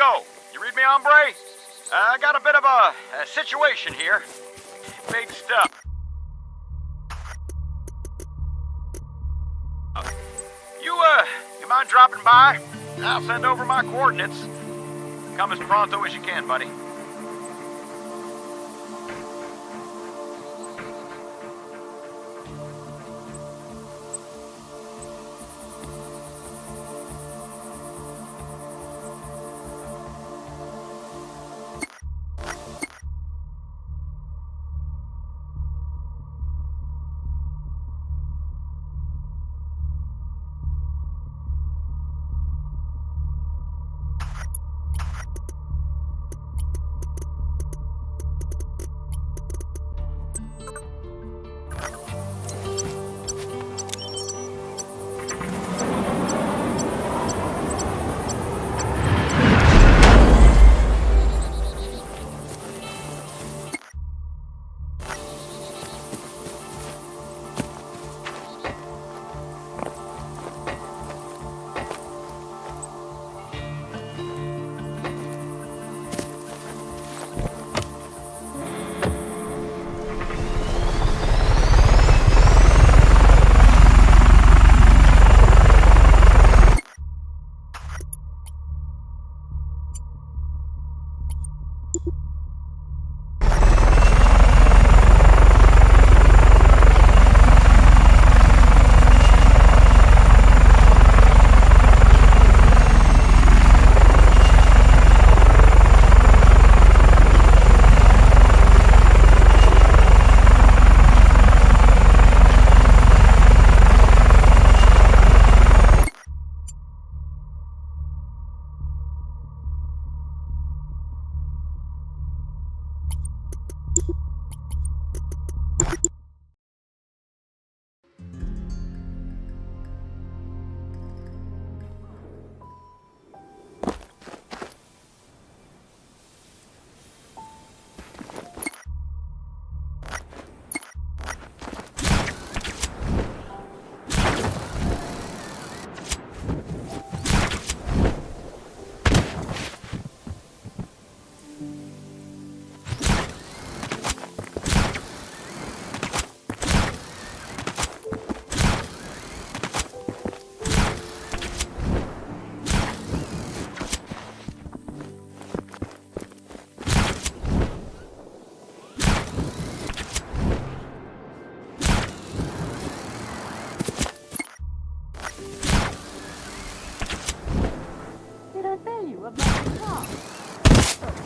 yo, you read me, hombre? I got a bit of a situation here. Big stuff. You mind dropping by? I'll send over my coordinates. Come as pronto as you can, buddy.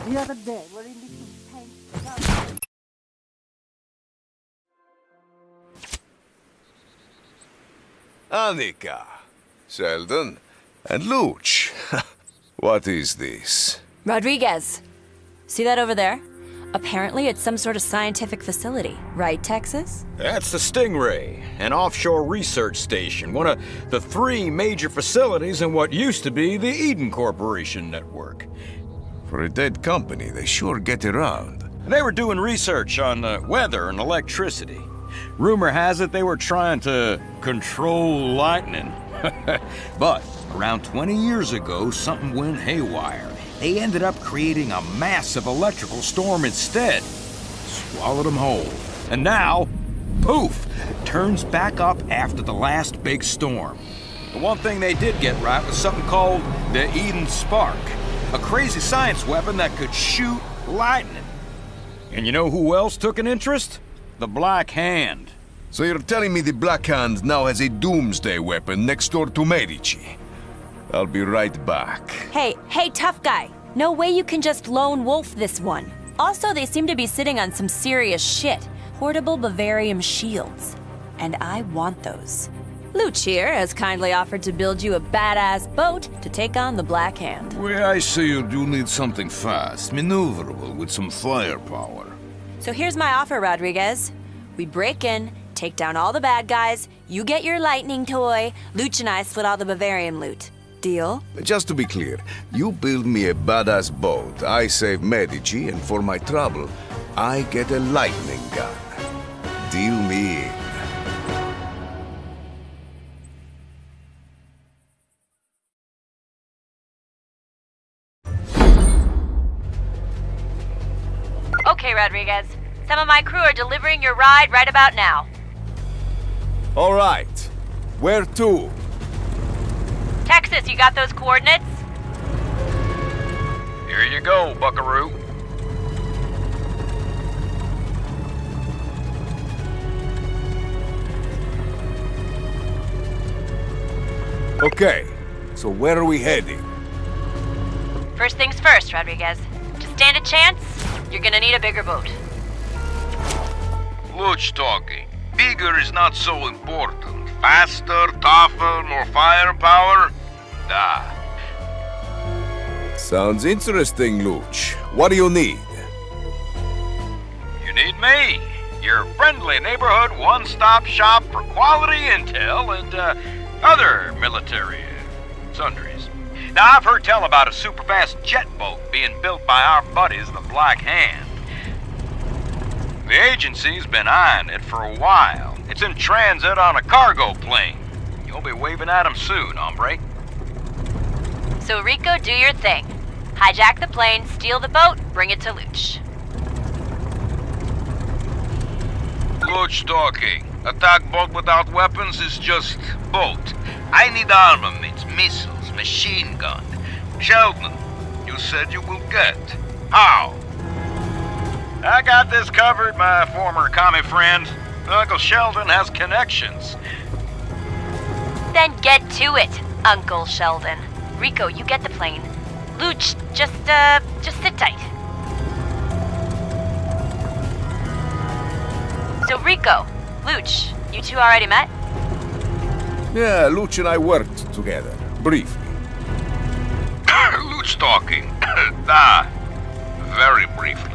The other day, we're in this paint. Annika, Sheldon, and Luch. What is this? Rodriguez. See that over there? Apparently it's some sort of scientific facility, right, Texas? That's the Stingray, an offshore research station, one of the 3 major facilities in what used to be the Eden Corporation network. For a dead company, they sure get around. They were doing research on weather and electricity. Rumor has it they were trying to control lightning. But around 20 years ago, something went haywire. They ended up creating a massive electrical storm instead. Swallowed them whole. And now, poof, it turns back up after the last big storm. The one thing they did get right was something called the Eden Spark, a crazy science weapon that could shoot lightning. And you know who else took an interest? The Black Hand. So you're telling me the Black Hand now has a doomsday weapon next door to Medici? I'll be right back. Hey, tough guy. No way you can just lone wolf this one. Also, they seem to be sitting on some serious shit. Portable Bavarium shields. And I want those. Luch here has kindly offered to build you a badass boat to take on the Black Hand. Well, I say you do need something fast, maneuverable, with some firepower. So here's my offer, Rodriguez. We break in, take down all the bad guys, you get your lightning toy, Luch and I split all the Bavarium loot. Deal? Just to be clear, you build me a badass boat, I save Medici, and for my trouble, I get a lightning gun. Deal me in. Okay, Rodriguez. Some of my crew are delivering your ride right about now. All right. Where to? Texas, you got those coordinates? Here you go, buckaroo. Okay. So where are we heading? First things first, Rodriguez. To stand a chance, you're gonna need a bigger boat. Luch talking. Bigger is not so important. Faster, tougher, more firepower? Nah. Sounds interesting, Luch. What do you need? You need me. Your friendly neighborhood one-stop shop for quality intel and other military sundries. Now, I've heard tell about a super-fast jet boat being built by our buddies, the Black Hand. The agency's been eyeing it for a while. It's in transit on a cargo plane. You'll be waving at 'em soon, hombre. So Rico, do your thing. Hijack the plane, steal the boat, bring it to Luch. Luch talking. Attack boat without weapons is just boat. I need armaments, missiles, machine gun. Sheldon, you said you will get. How? I got this covered, my former commie friend. Uncle Sheldon has connections. Then get to it, Uncle Sheldon. Rico, you get the plane. Luch, just sit tight. So Rico, Luch, you two already met? Yeah, Luch and I worked together. Briefly. Luch talking. Ah, very briefly.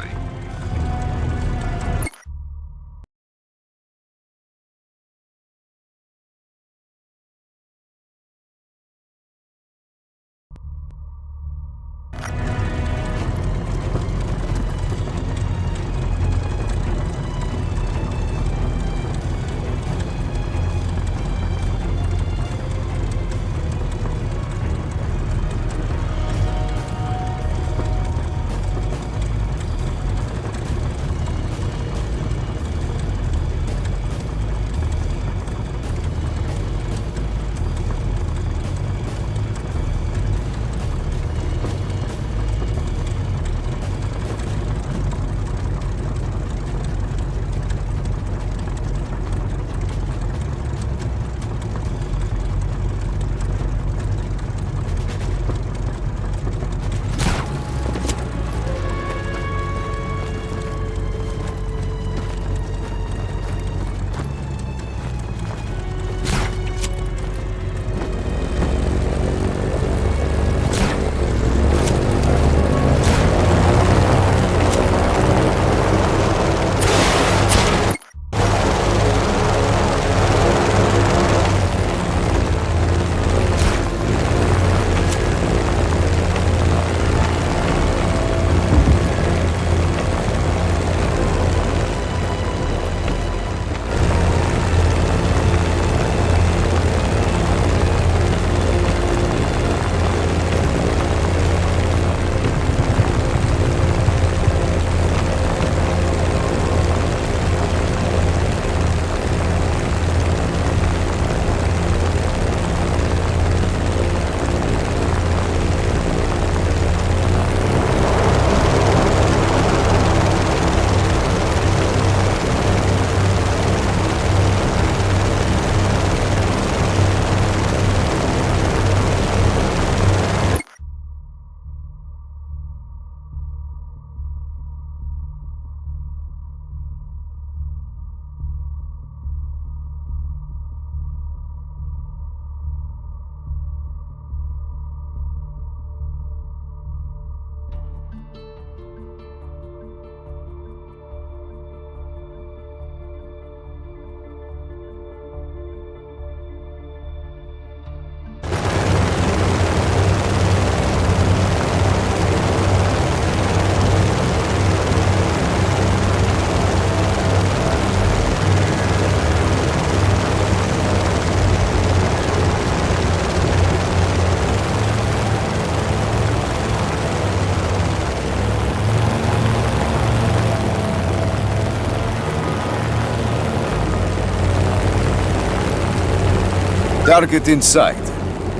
Target in sight.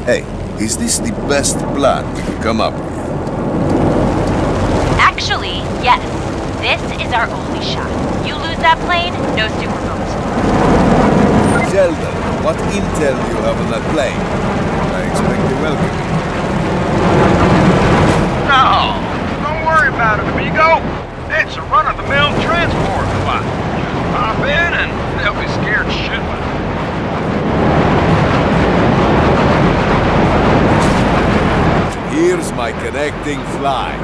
Hey, is this the best plan we could come up with? Actually, yes. This is our only shot. You lose that plane, no superboat. Sheldon, what intel do you have on that plane? I expect a welcome. No, don't worry about it, amigo. It's a run-of-the-mill transport flight. Just pop in and they'll be scared shitless. Here's my connecting flight.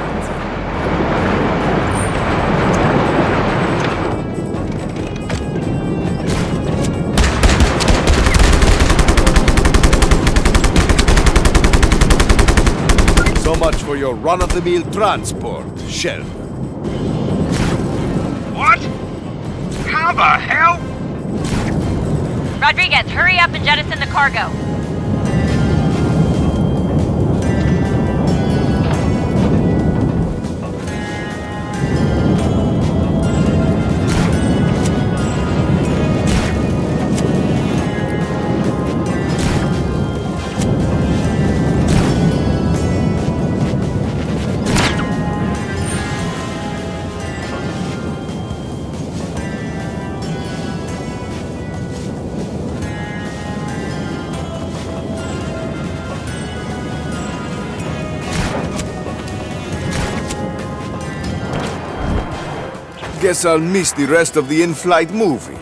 So much for your run-of-the-mill transport, Sheldon. What? How the hell? Rodriguez, hurry up and jettison the cargo. Guess I'll miss the rest of the in-flight movie.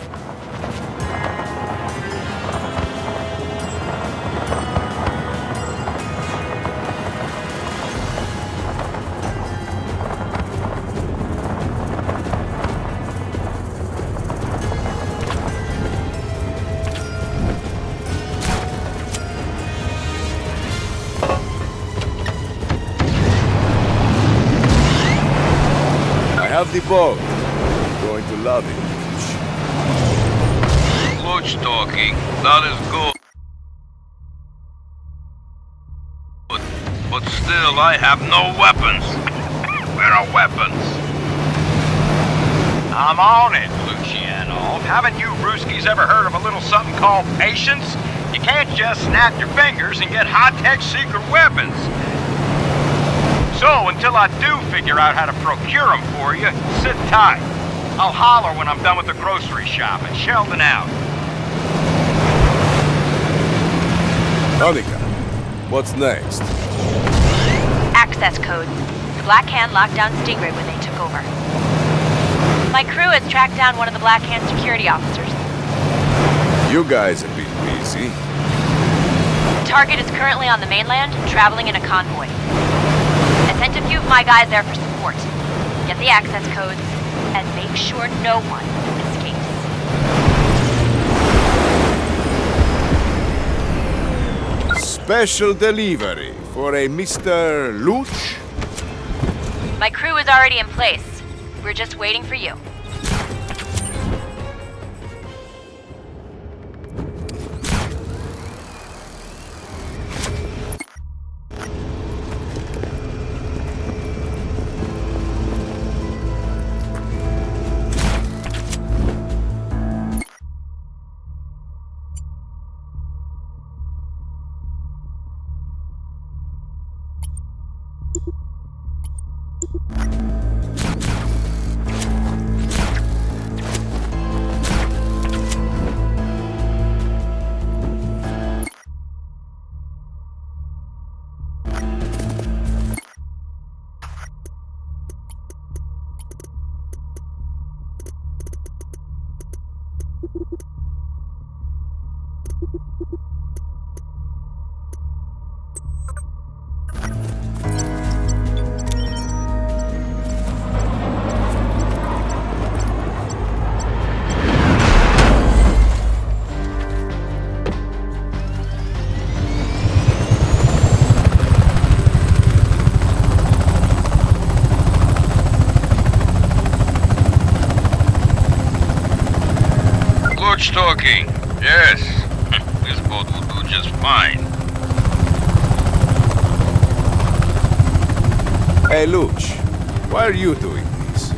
I have the boat. You're going to love it. Luch talking. That is good. But still, I have no weapons. Where are weapons? I'm on it, Luciano. Haven't you Brewskis ever heard of a little something called patience? You can't just snap your fingers and get high-tech secret weapons. So, until I do figure out how to procure them for you, sit tight. I'll holler when I'm done with the grocery shopping. Sheldon out. Monica, what's next? Access codes. The Black Hand locked down Stingray when they took over. My crew has tracked down one of the Black Hand security officers. You guys have been busy. The target is currently on the mainland, traveling in a convoy. I sent a few of my guys there for support. Get the access codes, and make sure no one escapes. Special delivery for a Mr. Luch? My crew is already in place. We're just waiting for you. Talking. Yes. This boat will do just fine. Hey, Luch, why are you doing this?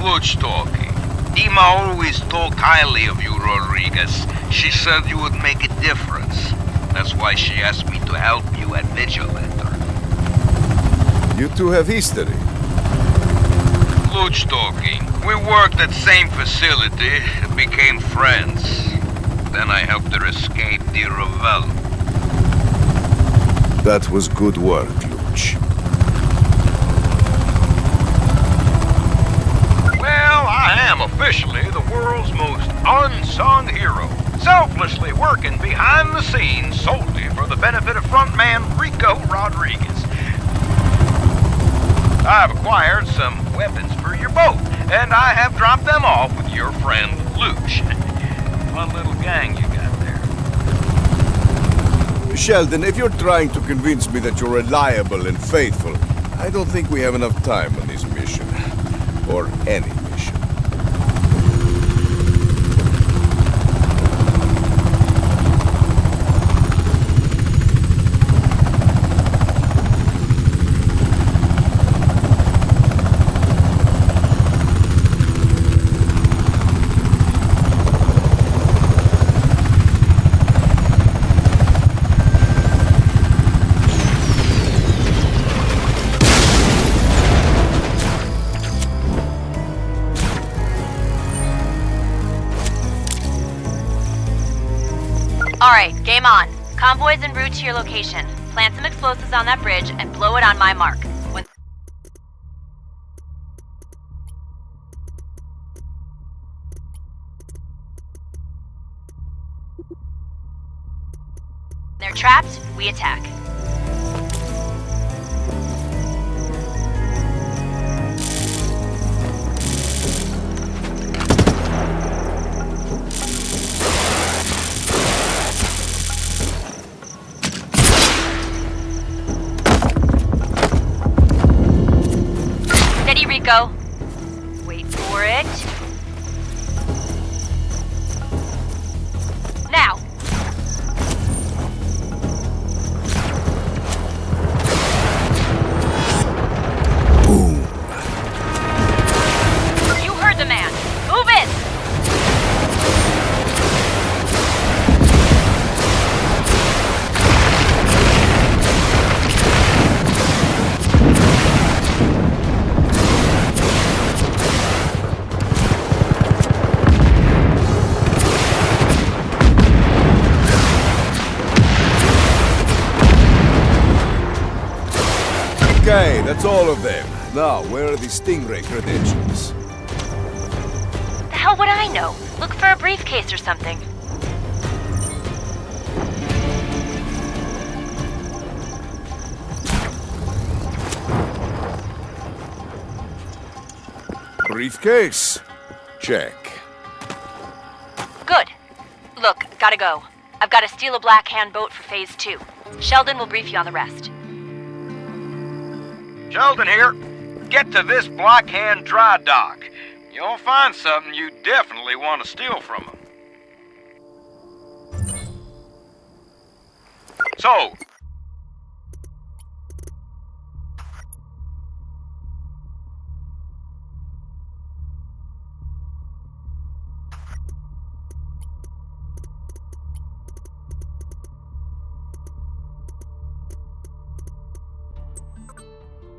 Luch talking. Dima always talked highly of you, Rodriguez. She said you would make a difference. That's why she asked me to help you at Vigilator. You two have history. Luch talking. We worked at same facility, became friends. Then I helped her escape the Ravel. That was good work, Luch. Well, I am officially the world's most unsung hero, selflessly working behind the scenes solely for the benefit of frontman Rico Rodriguez. I've acquired some weapons for your boat, and I have dropped them off with your friend Luch. Fun little gang you got there. Sheldon, if you're trying to convince me that you're reliable and faithful, I don't think we have enough time on this mission. Or any mission. Alright, game on. Convoy's en route to your location. Plant some explosives on that bridge and blow it on my mark. When they're trapped, we attack. Rico. Wait for it. Now. Boom. You heard the man. Move it! Okay, that's all of them. Now, where are the Stingray credentials? The hell would I know? Look for a briefcase or something. Briefcase? Check. Good. Look, gotta go. I've got to steal a Black Hand boat for Phase 2. Sheldon will brief you on the rest. Sheldon here. Get to this Black Hand dry dock. You'll find something you definitely want to steal from them. So,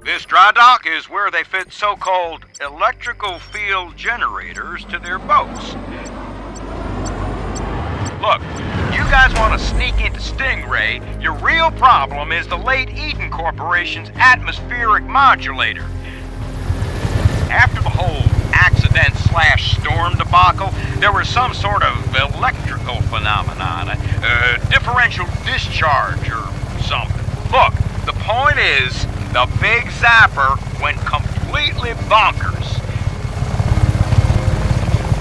this dry dock is where they fit so-called electrical field generators to their boats. Look, you guys want to sneak into Stingray, your real problem is the late Eden Corporation's atmospheric modulator. After the whole accident/storm debacle, there was some sort of electrical phenomenon, a differential discharge or something. Look, the point is, the big zapper went completely bonkers.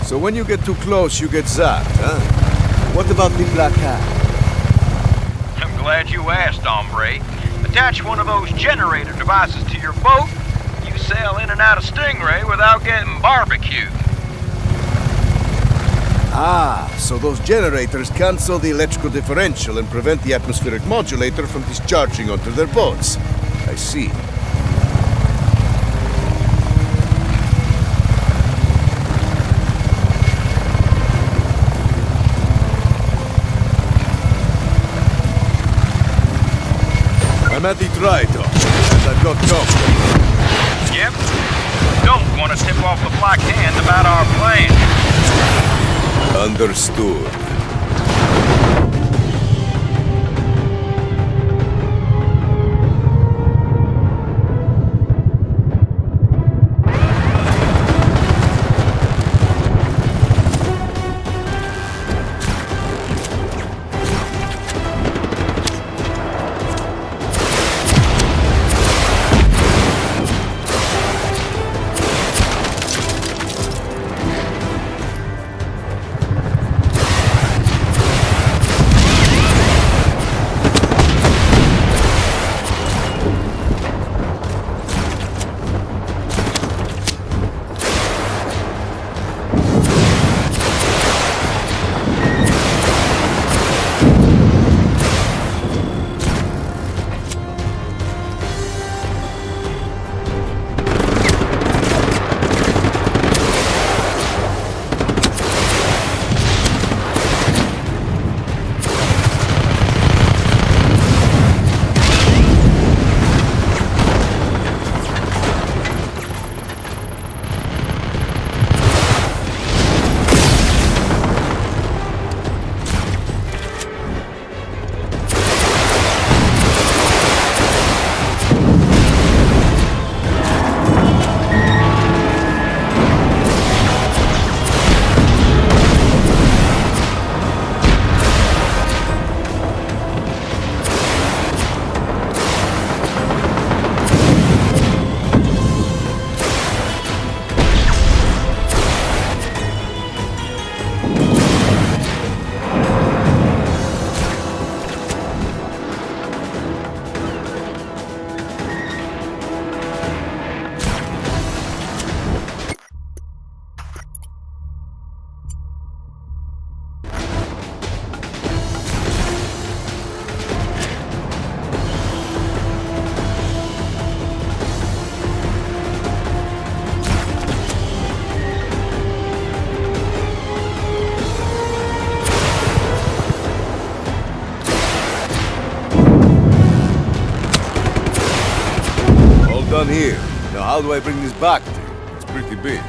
So when you get too close, you get zapped, huh? What about the Black Hand? I'm glad you asked, hombre. Attach one of those generator devices to your boat. You sail in and out of Stingray without getting barbecued. Ah, so those generators cancel the electrical differential and prevent the atmospheric modulator from discharging onto their boats. I see. at the dry dock, and I've got company. Yep. Don't want to tip off the Black Hand about our plan. Understood. Done here. Now how do I bring this back to you? It's pretty big.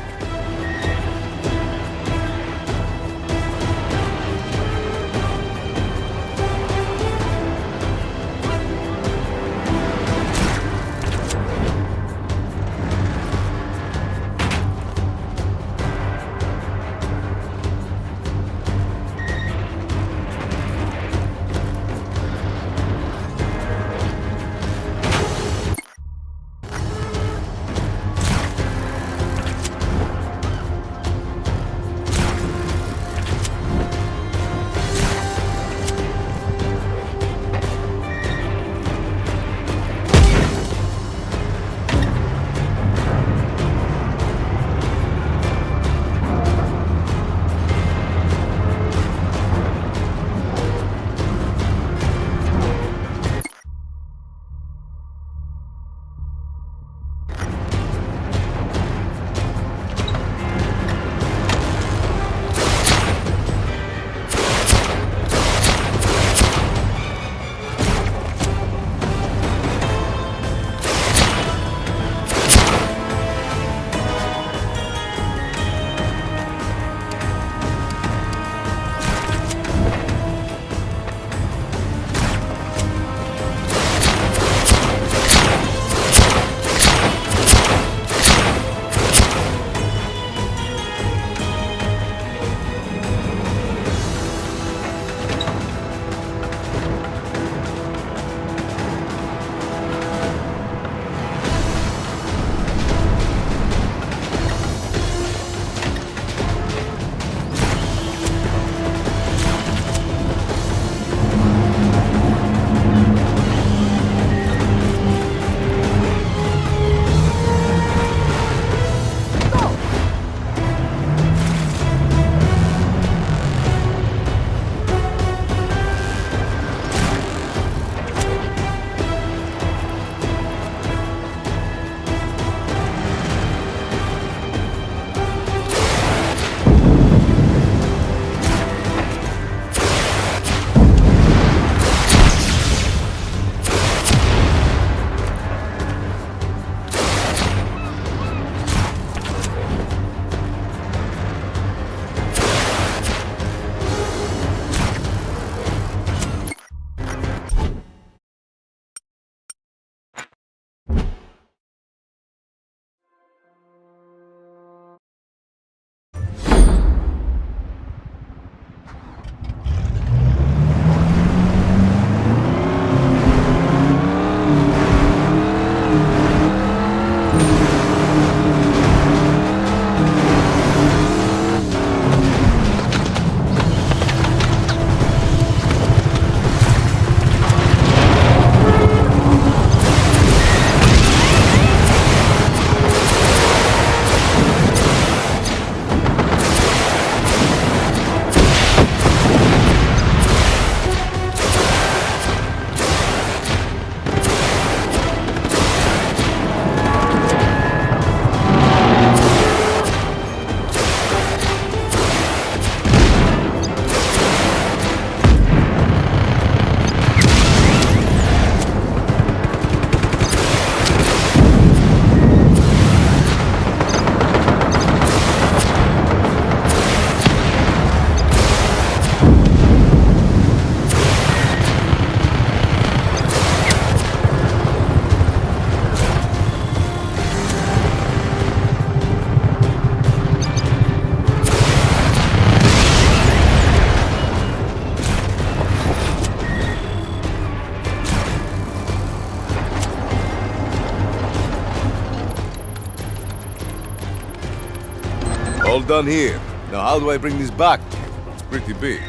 done here. Now how do I bring this back to you? It's pretty big.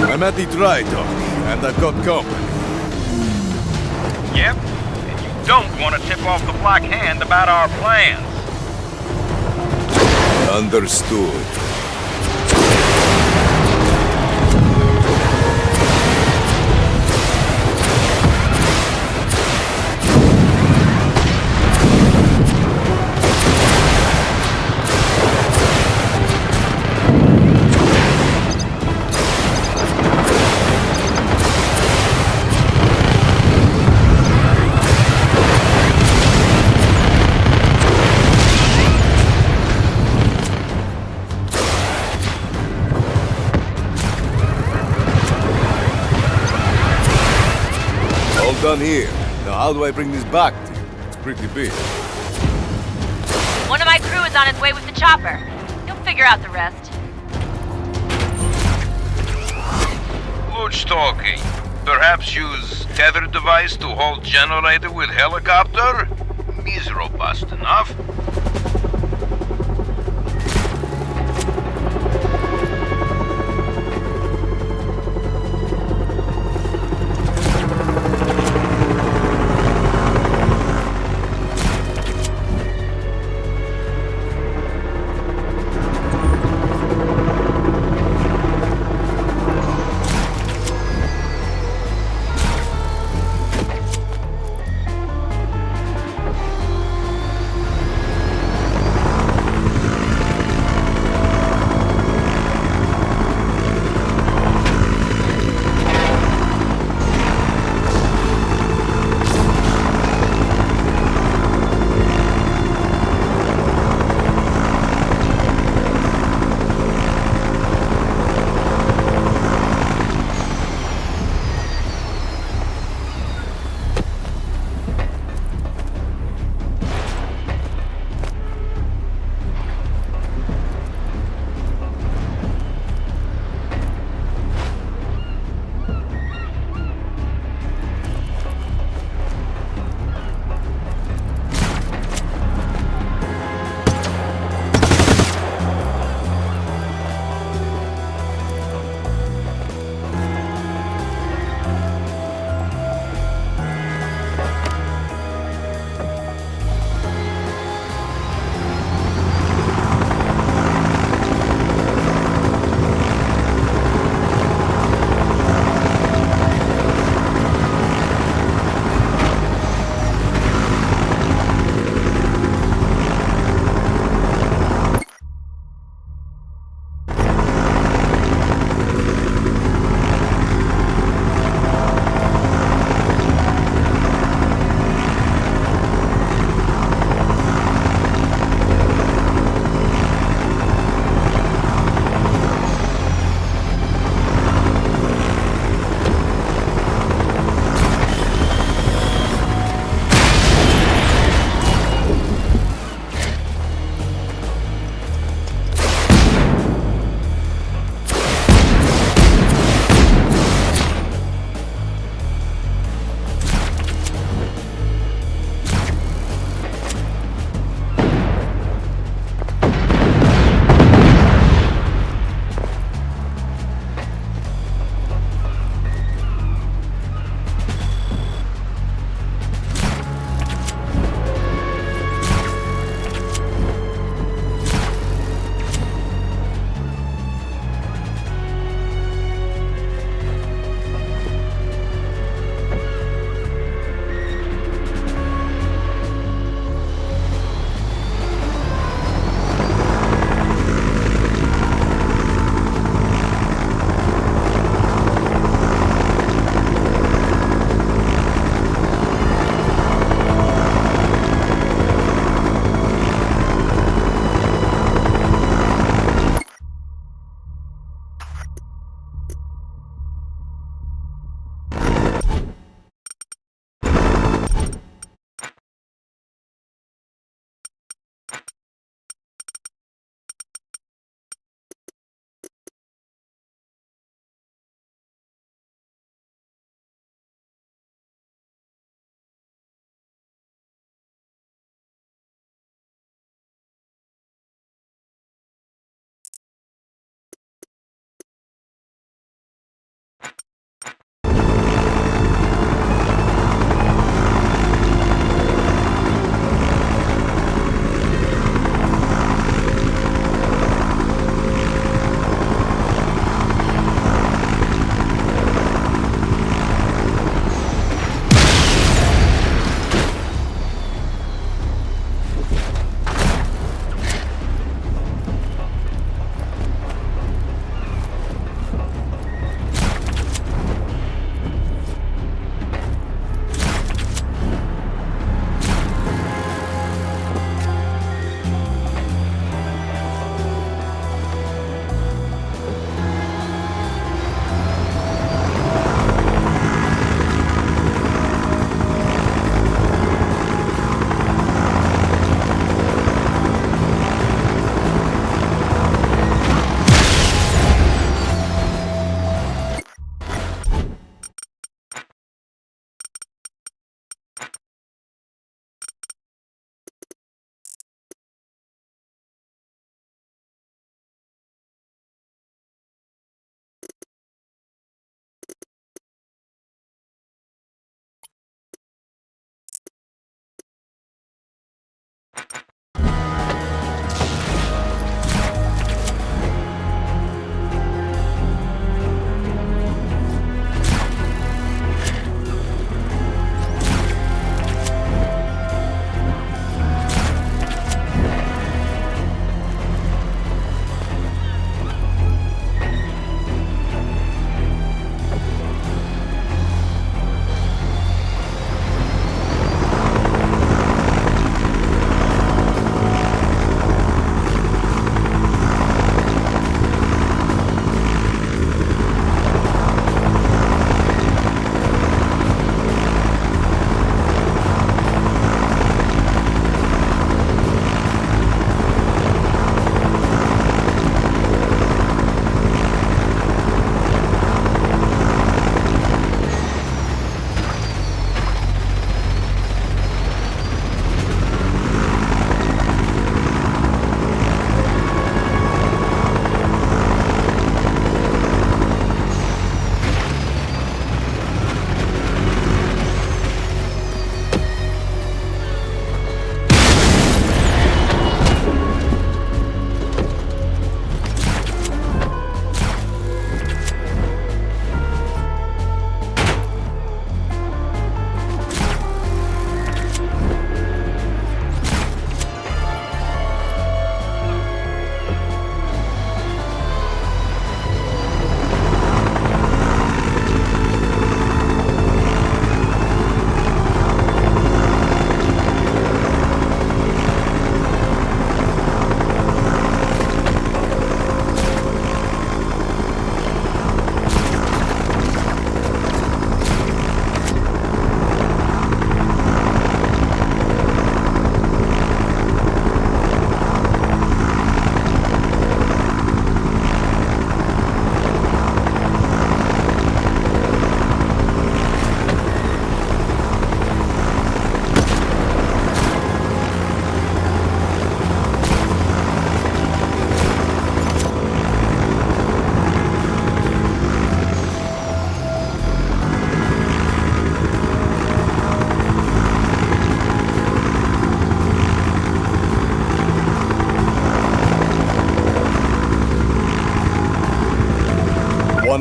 I'm at the dry dock, and I've got company. Yep, and you don't want to tip off the Black Hand about our plans. Understood. All done here. Now how do I bring this back to you? It's pretty big. One of my crew is on his way with the chopper. He'll figure out the rest. Good talking. Perhaps use tether device to hold generator with helicopter? Is robust enough.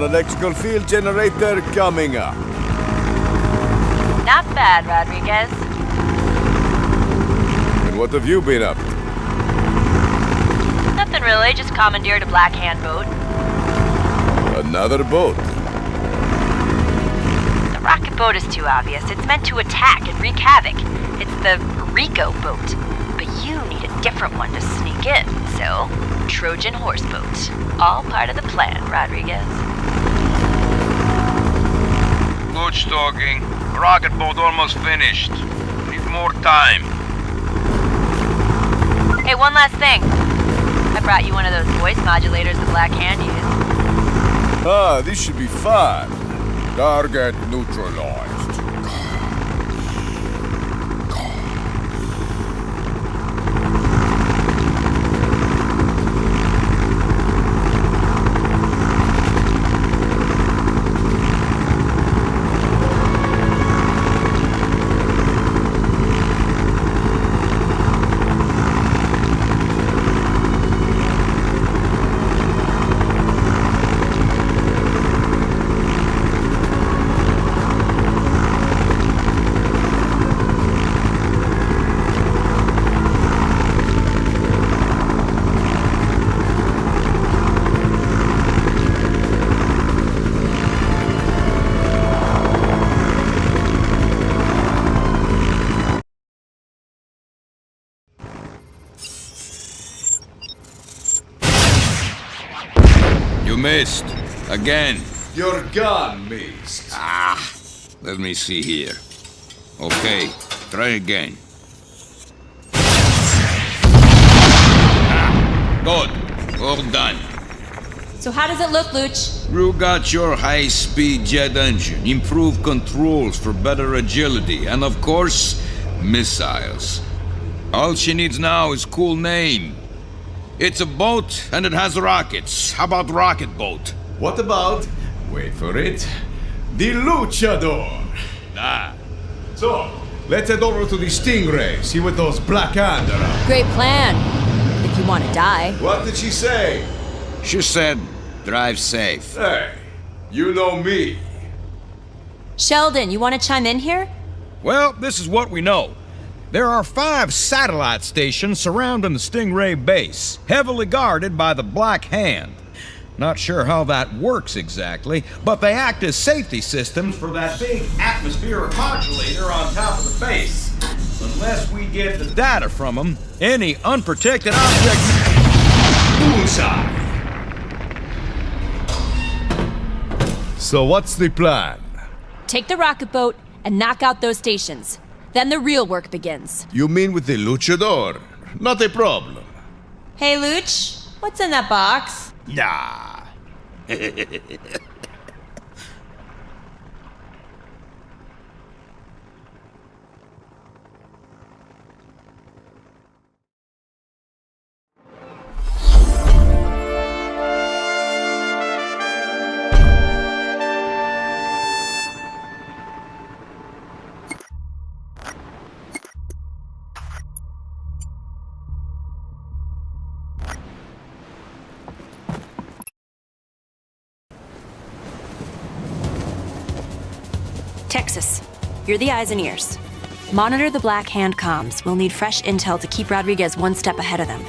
One electrical field generator coming up. Not bad, Rodriguez. And what have you been up to? Nothing really, just commandeered a Black Hand boat. Another boat. The rocket boat is too obvious. It's meant to attack and wreak havoc. It's the Rico boat. But you need a different one to sneak in, so Trojan horse boat. All part of the plan, Rodriguez. Good talking. Rocket boat almost finished. Need more time. Hey, one last thing. I brought you one of those voice modulators the Black Hand used. Ah, this should be fun. Target neutralized. You missed. Again. Your gun missed. Let me see here. Okay, try again. Good. All done. So how does it look, Luch? You got your high-speed jet engine, improved controls for better agility, and of course, missiles. All she needs now is a cool name. It's a boat, and it has rockets. How about rocket boat? What about, wait for it, the Luchador? Ah, So, let's head over to the Stingray, see what those Black Hand are up. Great plan. If you want to die. What did she say? she said, drive safe. Hey, you know me. Sheldon, you want to chime in here? Well, this is what we know. There are 5 satellite stations surrounding the Stingray base, heavily guarded by the Black Hand. Not sure how that works exactly, but they act as safety systems for that big atmospheric modulator on top of the base. Unless we get the data from them, any unprotected object... Bullseye. So what's the plan? Take the rocket boat and knock out those stations. Then the real work begins. You mean with the Luchador? Not a problem. Hey, Luch, what's in that box? Nah. Texas, you're the eyes and ears. Monitor the Black Hand comms. We'll need fresh intel to keep Rodriguez one step ahead of them.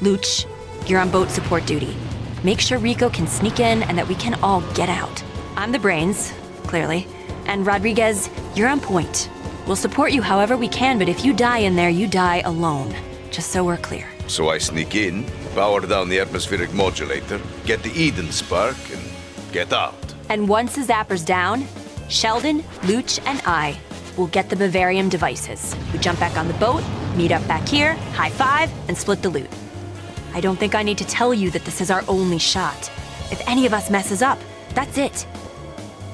Luch, you're on boat support duty. Make sure Rico can sneak in and that we can all get out. I'm the brains, clearly. And Rodriguez, you're on point. We'll support you however we can, but if you die in there, you die alone. Just so we're clear. So I sneak in, power down the atmospheric modulator, get the Eden spark, and get out. And once the zapper's down, Sheldon, Luch, and I will get the Bavarium devices. We jump back on the boat, meet up back here, high five, and split the loot. I don't think I need to tell you that this is our only shot. If any of us messes up, that's it.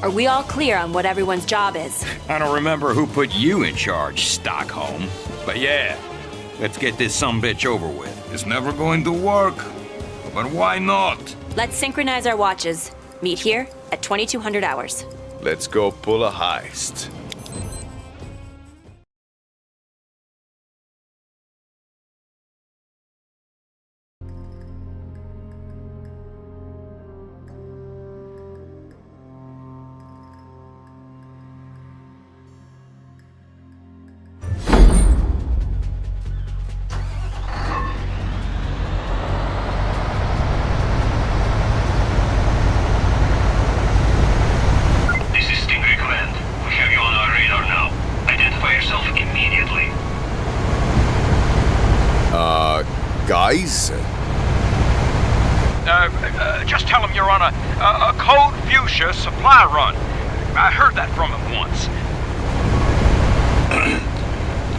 Are we all clear on what everyone's job is? I don't remember who put you in charge, Stockholm. But yeah, let's get this sumbitch over with. It's never going to work, but why not? Let's synchronize our watches. Meet here at 2200 hours. Let's go pull a heist. Guys, Just tell him you're on a Code Fuchsia supply run. I heard that from him once.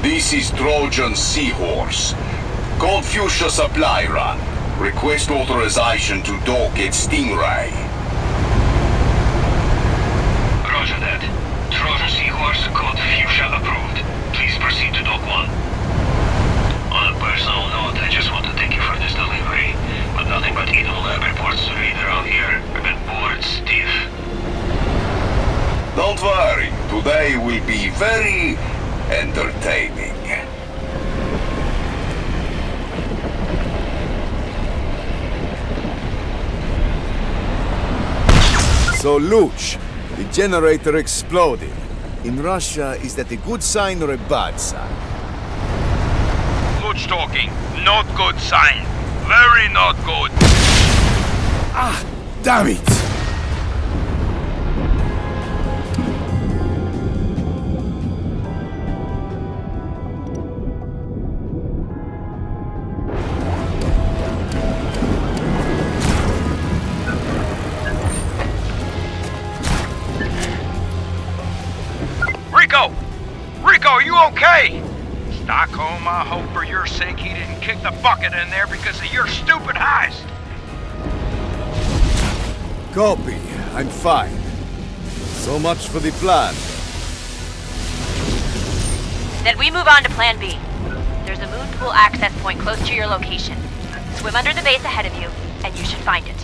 this is Trojan Seahorse. Code Fuchsia supply run. Request authorization to dock at Stingray. Roger that. Trojan Seahorse, code Fuchsia approved. Please proceed to dock 1. On a personal note, I just want to thank you for this delivery. But nothing but Eden Lab reports to read around here. I've been bored stiff. Don't worry, today will be very entertaining. So, Luch, the generator exploded. In Russia, is that a good sign or a bad sign? Luch talking. Not good sign. Very not good. Ah, damn it! Rico, are you okay? Stockholm, I hope for your sake he didn't kick the bucket in there because of your stupid heist. Copy, I'm fine. So much for the plan. Then we move on to Plan B. There's a moon pool access point close to your location. Swim under the base ahead of you, and you should find it.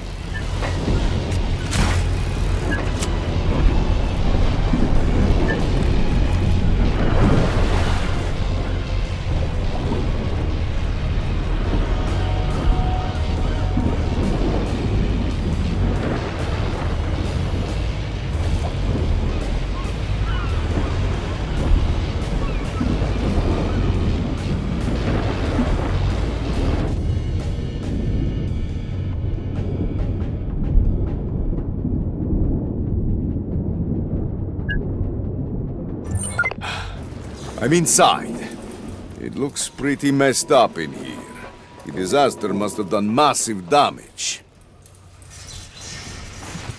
I'm inside. It looks pretty messed up in here. The disaster must have done massive damage.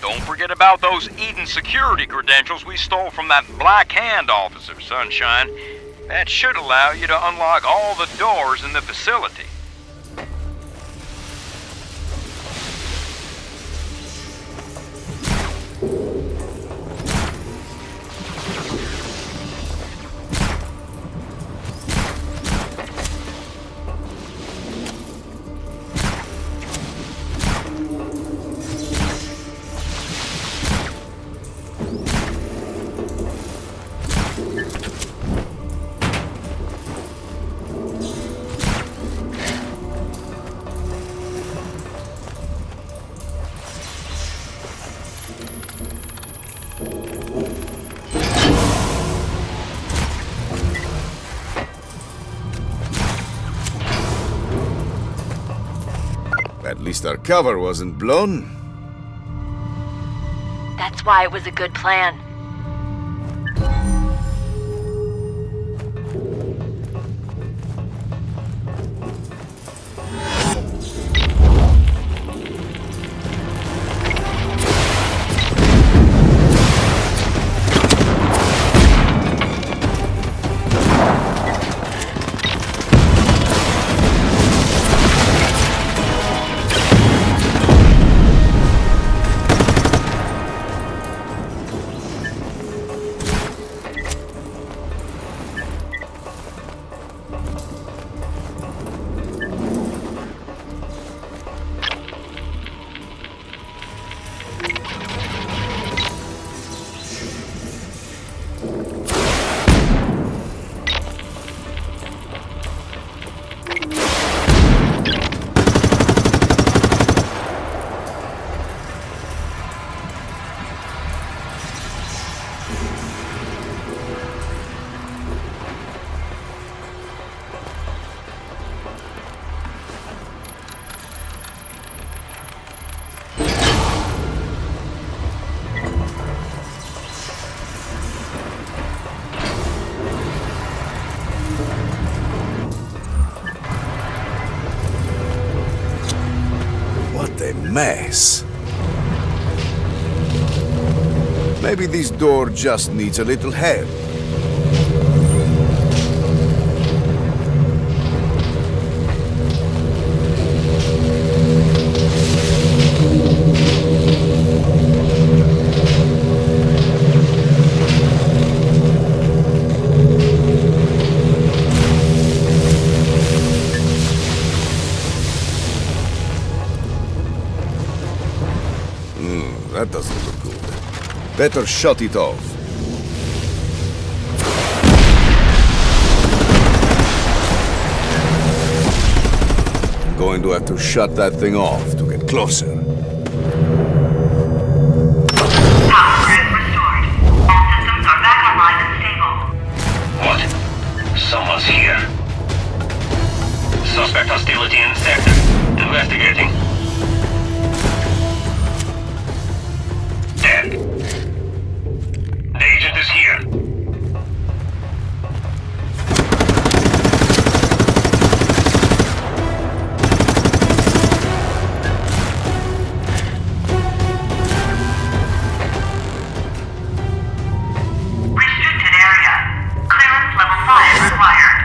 Don't forget about those Eden security credentials we stole from that Black Hand officer, Sunshine. That should allow you to unlock all the doors in the facility. At least our cover wasn't blown. That's why it was a good plan. mess. Maybe this door just needs a little help. That doesn't look good. Better shut it off. I'm going to have to shut that thing off to get closer. Power grid restored. All systems are back online and stable. What? Someone's here. Suspect hostility in sector. Investigating. Dead. The agent is here. Restricted area. Clearance level 5 required.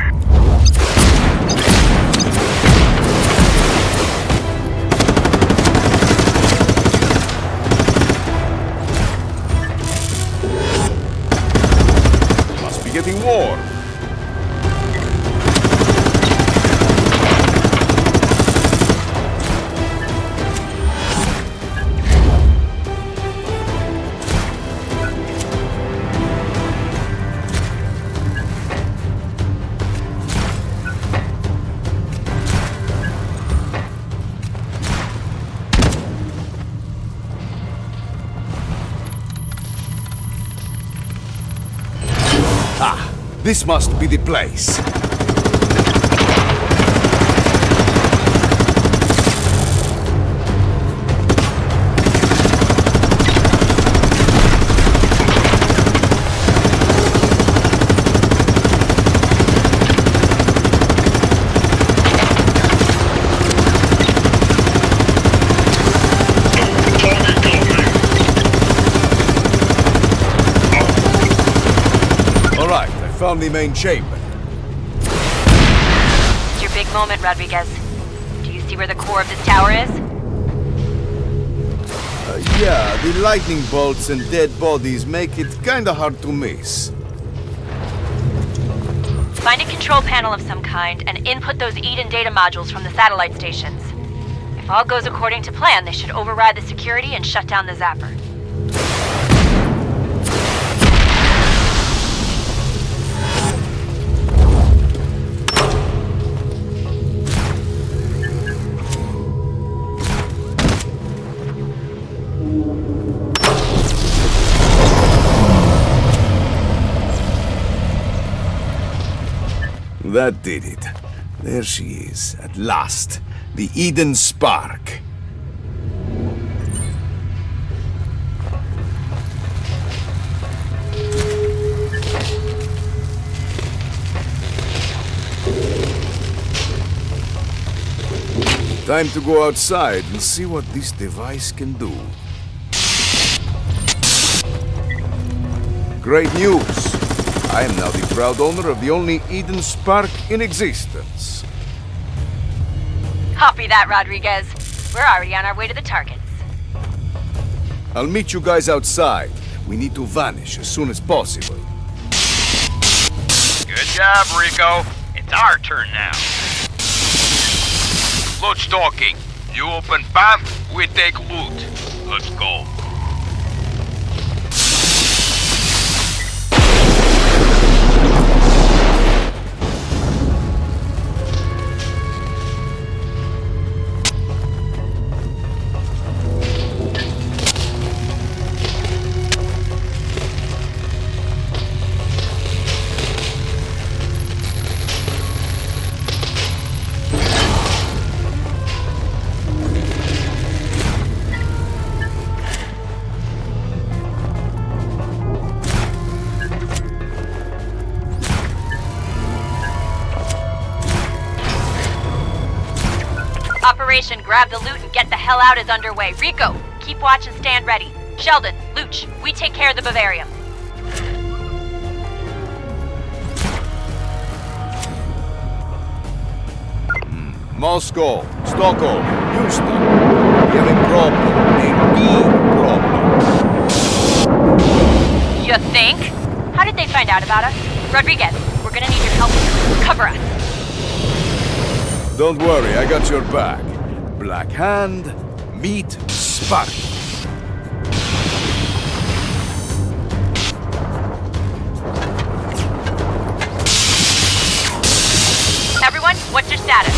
Must be getting warm. Ah, this must be the place. All right, I found the main chamber. It's your big moment, Rodriguez. Do you see where the core of this tower is? Yeah, the lightning bolts and dead bodies make it kinda hard to miss. Find a control panel of some kind and input those Eden data modules from the satellite stations. If all goes according to plan, they should override the security and shut down the zapper. That did it. There she is, at last. The Eden Spark. Time to go outside and see what this device can do. Great news! I am now the proud owner of the only Eden Spark in existence. Copy that, Rodriguez. We're already on our way to the targets. I'll meet you guys outside. We need to vanish as soon as possible. Good job, Rico. It's our turn now. Loot talking. You open path, we take loot. Let's go. Operation Grab the Loot and Get the Hell Out is underway. Rico, keep watch and stand ready. Sheldon, Luch, we take care of the Bavarium. Moscow, Stockholm, Houston. We have a problem. A big problem. You think? How did they find out about us? Rodriguez, we're gonna need your help here. Cover us. Don't worry, I got your back. Black Hand, meet Spark. Everyone, what's your status?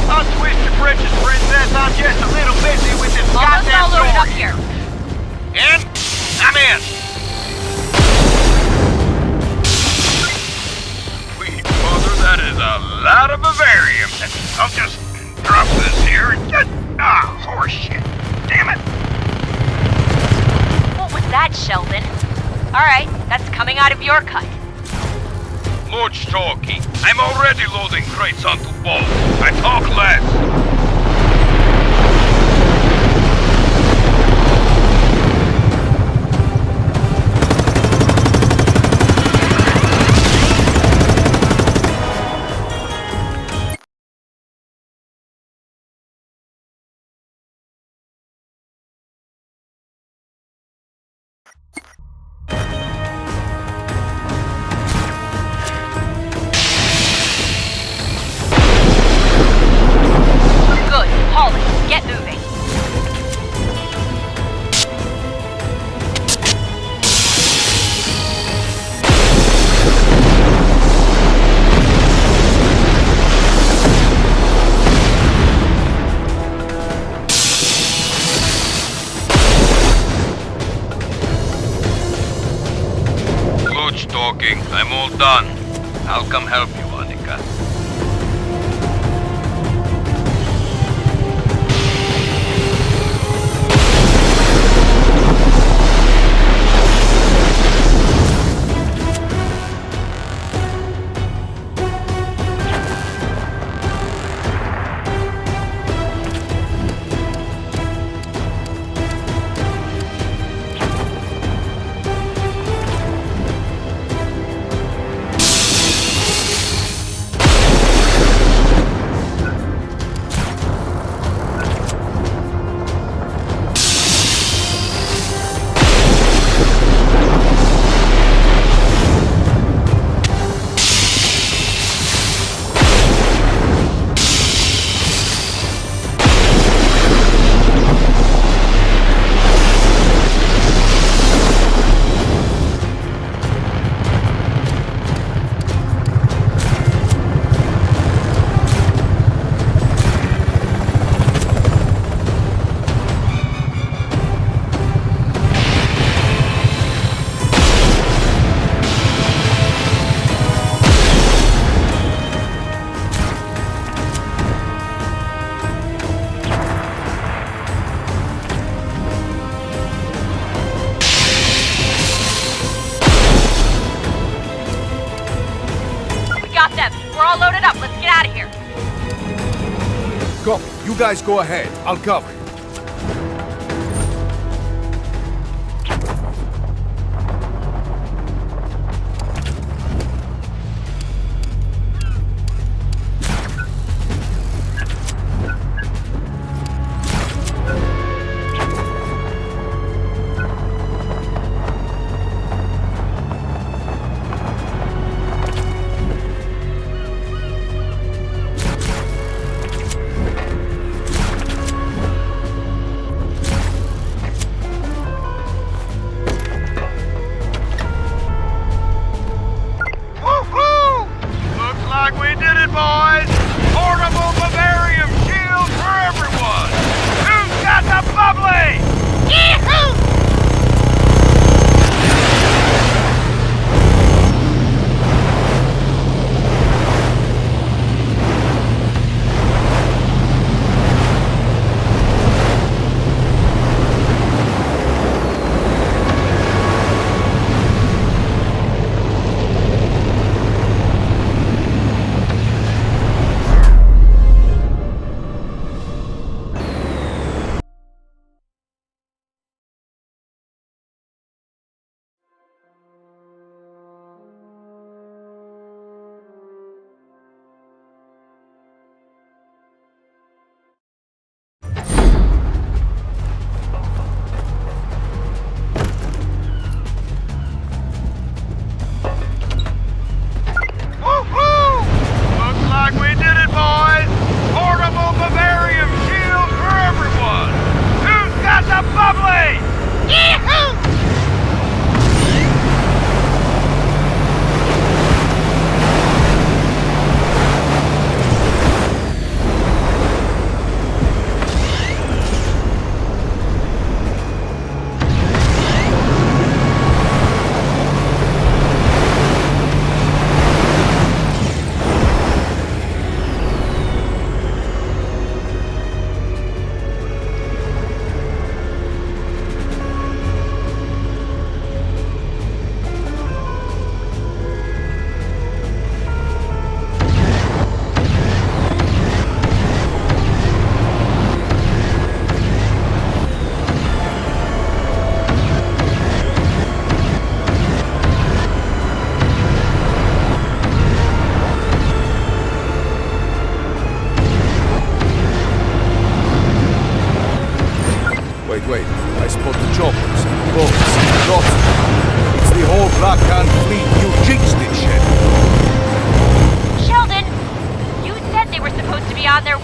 I'll twist your britches, princess. I'm just a little busy with this Almost goddamn all loaded up story. here. In? I'm in. Sweet mother, that is a lot of Bavarium. I'll just drop this here and just... horse shit. Damn it. What was that, Sheldon? Alright, that's coming out of your cut. Much talking. I'm already loading crates onto boat. I talk less. Good. Holly, get moving. Much talking. I'm all done. I'll come help you, Annika. We're all loaded up. Let's get out of here. Copy. You guys go ahead. I'll cover you.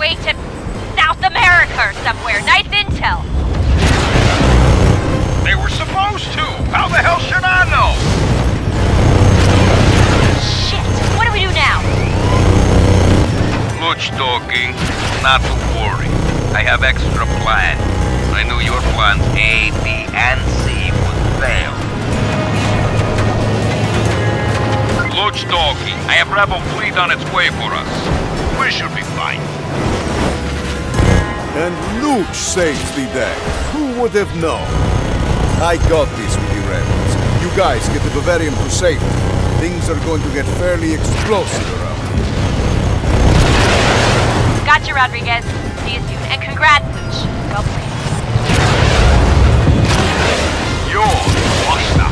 way to South America or somewhere. Nice intel. They were supposed to! How the hell should I know? Shit, what do we do now? Much talking, not to worry. I have extra plans. I knew your plans A, B, and C would fail. Much talking. I have rebel fleet on its way for us. We should be fine. And Luch saves the day. Who would have known? I got this with the rebels. You guys get the Bavarian to safety. Things are going to get fairly explosive around here. Gotcha, Rodriguez. See you soon. And congrats, Luch. Well played. You're hostile.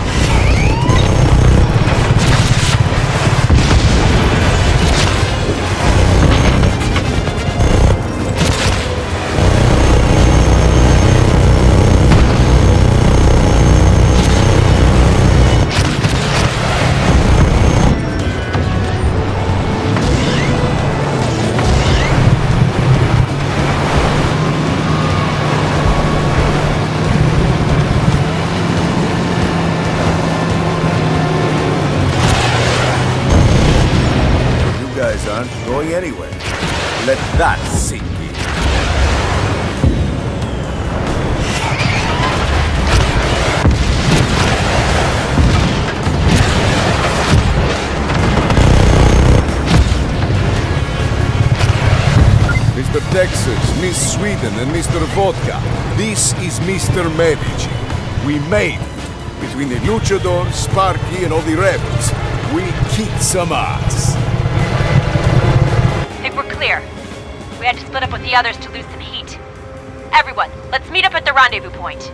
Aren't going anywhere. Let that sink in. Mr. Texas, Miss Sweden, and Mr. Vodka, this is Mr. Medici. We made it. Between the luchadors, Sparky, and all the rebels, we kicked some ass. Clear. We had to split up with the others to lose some heat. Everyone, let's meet up at the rendezvous point.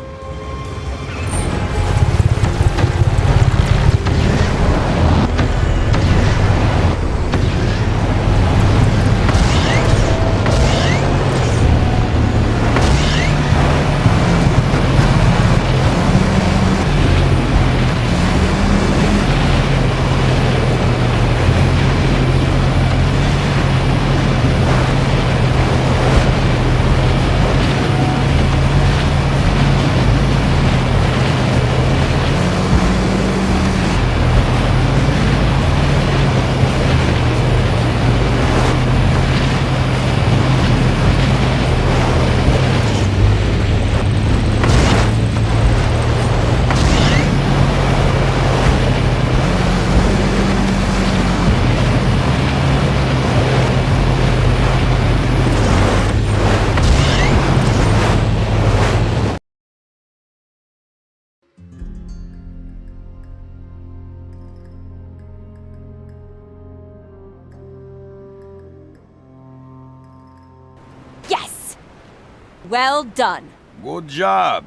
Well done. Good job.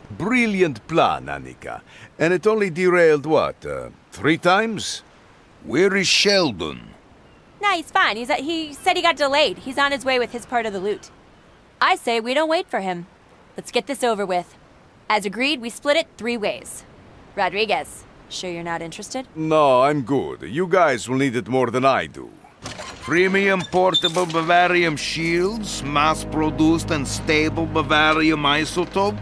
Brilliant plan, Annika. And it only derailed, what, 3 times? Where is Sheldon? Nah, he's fine. He said he got delayed. He's on his way with his part of the loot. I say we don't wait for him. Let's get this over with. As agreed, we split it 3 ways. Rodriguez, sure you're not interested? No, I'm good. You guys will need it more than I do. Premium portable Bavarium shields, mass-produced and stable Bavarium isotope?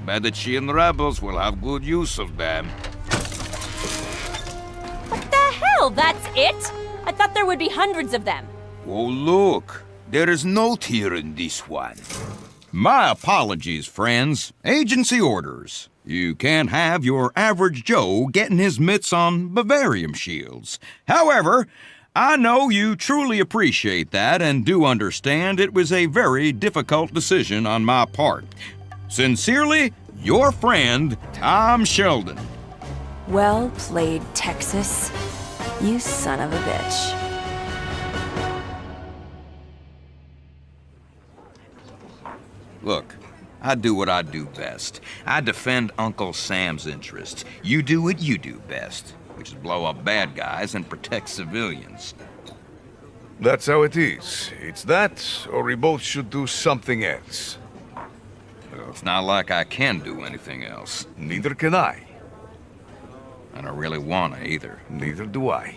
Medici and rebels will have good use of them. What the hell? That's it? I thought there would be hundreds of them. Oh, look. There is note here in this one. My apologies, friends. Agency orders. You can't have your average Joe getting his mitts on Bavarium shields. However, I know you truly appreciate that and do understand it was a very difficult decision on my part. Sincerely, your friend, Tom Sheldon. Well played, Texas. You son of a bitch. Look, I do what I do best. I defend Uncle Sam's interests. You do what you do best, which is blow up bad guys and protect civilians. That's how it is. It's that, or we both should do something else. Well, it's not like I can do anything else. Neither can I. I don't really want to either. Neither do I.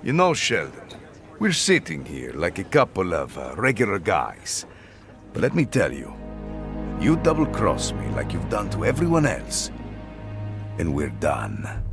You know, Sheldon, We're sitting here like a couple of regular guys. But let me tell you, you double-cross me like you've done to everyone else, and we're done.